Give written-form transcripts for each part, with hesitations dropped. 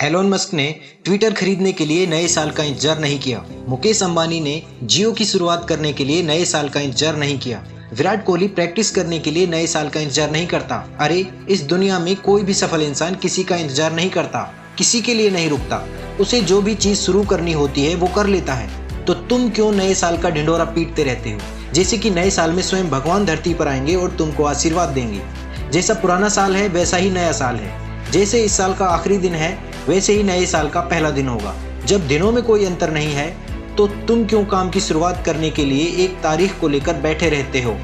Elon Musk ने Twitter खरीदने के लिए नए साल का इंतजार नहीं किया। मुकेश अंबानी ने जियो की शुरुआत करने के लिए नए साल का इंतजार नहीं किया। विराट कोहली प्रैक्टिस करने के लिए नए साल का इंतजार नहीं करता। अरे इस दुनिया में कोई भी सफल इंसान किसी का इंतजार नहीं करता, किसी के लिए नहीं रुकता। उसे जो भी चीज शुरू करनी होती है वो कर लेता है। तो तुम क्यों नए साल का ढिंढोरा पीटते रहते हो, जैसे कि नए साल में स्वयं भगवान धरती पर आएंगे और तुमको आशीर्वाद देंगे। जैसा पुराना साल है वैसा ही नया साल है। जैसे इस साल का आखिरी दिन है वैसे ही नए साल का पहला दिन होगा। जब दिनों में कोई अंतर नहीं है तो तुम क्यों काम की शुरुआत करने के लिए एक तारीख को लेकर बैठे रहते हो।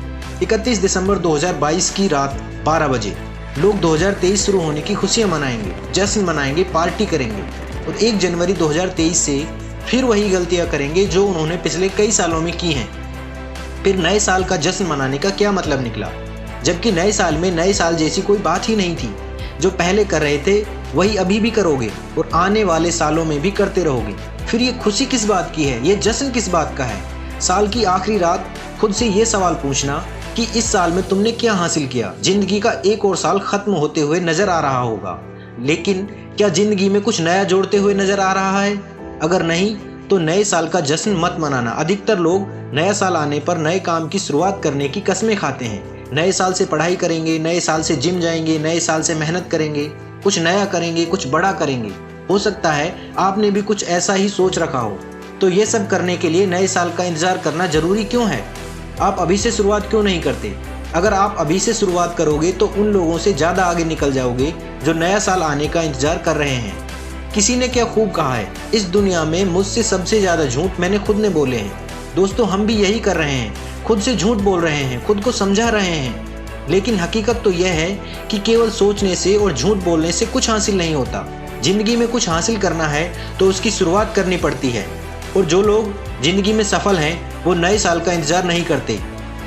31 दिसंबर 2022 की रात 12 बजे लोग 2023 शुरू होने की खुशियां मनाएंगे, जश्न मनाएंगे, पार्टी करेंगे और 1 जनवरी 2023 से फिर वही गलतियां करेंगे जो उन्होंने पिछले कई सालों में की हैं। फिर नए साल का जश्न मनाने का क्या मतलब निकला, जबकि नए साल में नए साल जैसी कोई बात ही नहीं थी। जो पहले कर रहे थे वही अभी भी करोगे और आने वाले सालों में भी करते रहोगे। फिर ये खुशी किस बात की है, ये जश्न किस बात का है। साल की आखिरी रात खुद से ये सवाल पूछना कि इस साल में तुमने क्या हासिल किया। जिंदगी का एक और साल खत्म होते हुए नजर आ रहा होगा, लेकिन क्या जिंदगी में कुछ नया जोड़ते हुए नजर आ रहा है? अगर नहीं तो नए साल का जश्न मत मनाना। अधिकतर लोग नया साल आने पर नए काम की शुरुआत करने की कस्में खाते हैं। नए साल से पढ़ाई करेंगे, नए साल से जिम जाएंगे, नए साल से मेहनत करेंगे, कुछ नया करेंगे, कुछ बड़ा करेंगे। हो सकता है आपने भी कुछ ऐसा ही सोच रखा हो। तो ये सब करने के लिए नए साल का इंतजार करना जरूरी क्यों है? आप अभी से शुरुआत क्यों नहीं करते? अगर आप अभी से शुरुआत करोगे तो उन लोगों से ज़्यादा आगे निकल जाओगे जो नया साल आने का इंतजार कर रहे हैं। किसी ने क्या खूब कहा है, इस दुनिया में मुझसे सबसे ज़्यादा झूठ मैंने खुद ने बोले हैं। दोस्तों, हम भी यही कर रहे हैं, खुद से झूठ बोल रहे हैं, खुद को समझा रहे हैं। लेकिन हकीकत तो यह है कि केवल सोचने से और झूठ बोलने से कुछ हासिल नहीं होता। जिंदगी में कुछ हासिल करना है तो उसकी शुरुआत करनी पड़ती है। और जो लोग जिंदगी में सफल हैं वो नए साल का इंतजार नहीं करते।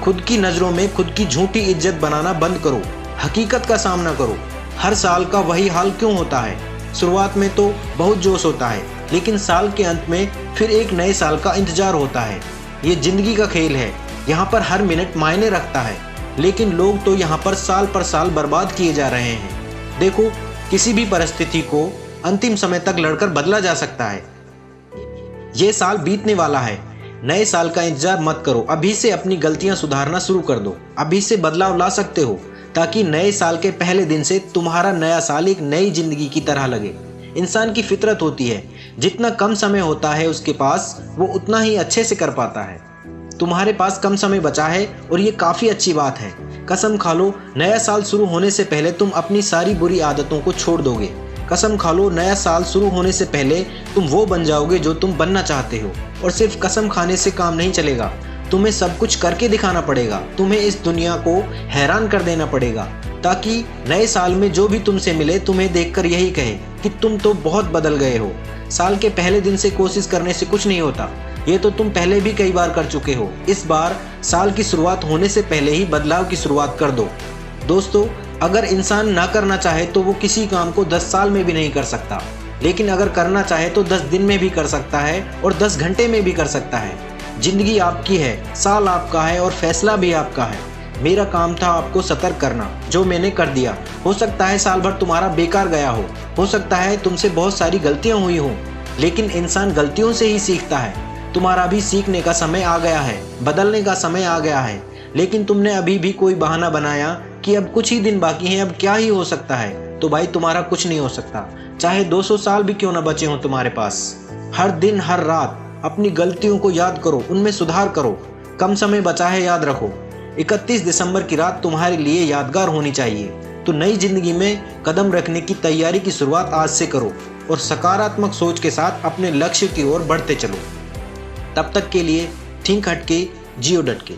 खुद की नज़रों में खुद की झूठी इज्जत बनाना बंद करो, हकीकत का सामना करो। हर साल का वही हाल क्यों होता है? शुरुआत में तो बहुत जोश होता है, लेकिन साल के अंत में फिर एक नए साल का इंतजार होता है। ये जिंदगी का खेल है, यहाँ पर हर मिनट मायने रखता है। लेकिन लोग तो यहाँ पर साल बर्बाद किए जा रहे हैं। देखो, किसी भी परिस्थिति को अंतिम समय तक लड़कर बदला जा सकता है। ये साल बीतने वाला है, नए साल का इंतजार मत करो। अभी से अपनी गलतियां सुधारना शुरू कर दो। अभी से बदलाव ला सकते हो ताकि नए साल के पहले दिन से तुम्हारा नया साल एक नई जिंदगी की तरह लगे। इंसान की फितरत होती है, जितना कम समय होता है उसके पास वो उतना ही अच्छे से कर पाता है। तुम्हारे पास कम समय बचा है और ये काफ़ी अच्छी बात है। कसम खा लो, नया साल शुरू होने से पहले तुम अपनी सारी बुरी आदतों को छोड़ दोगे। कसम खा लो, नया साल शुरू होने से पहले तुम वो बन जाओगे जो तुम बनना चाहते हो। और सिर्फ कसम खाने से काम नहीं चलेगा, तुम्हें सब कुछ करके दिखाना पड़ेगा। तुम्हें इस दुनिया को हैरान कर देना पड़ेगा ताकि नए साल में जो भी तुमसे मिले तुम्हें देखकर यही कहे कि तुम तो बहुत बदल गए हो। साल के पहले दिन से कोशिश करने से कुछ नहीं होता, ये तो तुम पहले भी कई बार कर चुके हो। इस बार साल की शुरुआत होने से पहले ही बदलाव की शुरुआत कर दो। दोस्तों, अगर इंसान ना करना चाहे तो वो किसी काम को 10 साल में भी नहीं कर सकता, लेकिन अगर करना चाहे तो 10 दिन में भी कर सकता है और 10 घंटे में भी कर सकता है। जिंदगी आपकी है, साल आपका है और फैसला भी आपका है। मेरा काम था आपको सतर्क करना, जो मैंने कर दिया। हो सकता है साल भर तुम्हारा बेकार गया हो सकता है तुमसे बहुत सारी गलतियां हुई हों, लेकिन इंसान गलतियों से ही सीखता है। तुम्हारा भी सीखने का समय आ गया है, बदलने का समय आ गया है, लेकिन तुमने अभी भी कोई बहाना बनाया कि अब कुछ ही दिन बाकी हैं, अब क्या ही हो सकता है। तो भाई, तुम्हारा कुछ नहीं हो सकता, चाहे 200 साल भी क्यों ना बचे हों तुम्हारे पास। हर दिन हर रात अपनी गलतियों को याद करो, उनमें सुधार करो। कम समय बचा है, याद रखो। 31 दिसंबर की रात तुम्हारे लिए यादगार होनी चाहिए। तो नई जिंदगी में कदम रखने की तैयारी की शुरुआत आज से करो और सकारात्मक सोच के साथ अपने लक्ष्य की ओर बढ़ते चलो। तब तक के लिए थिंक हटके, जियो डटके।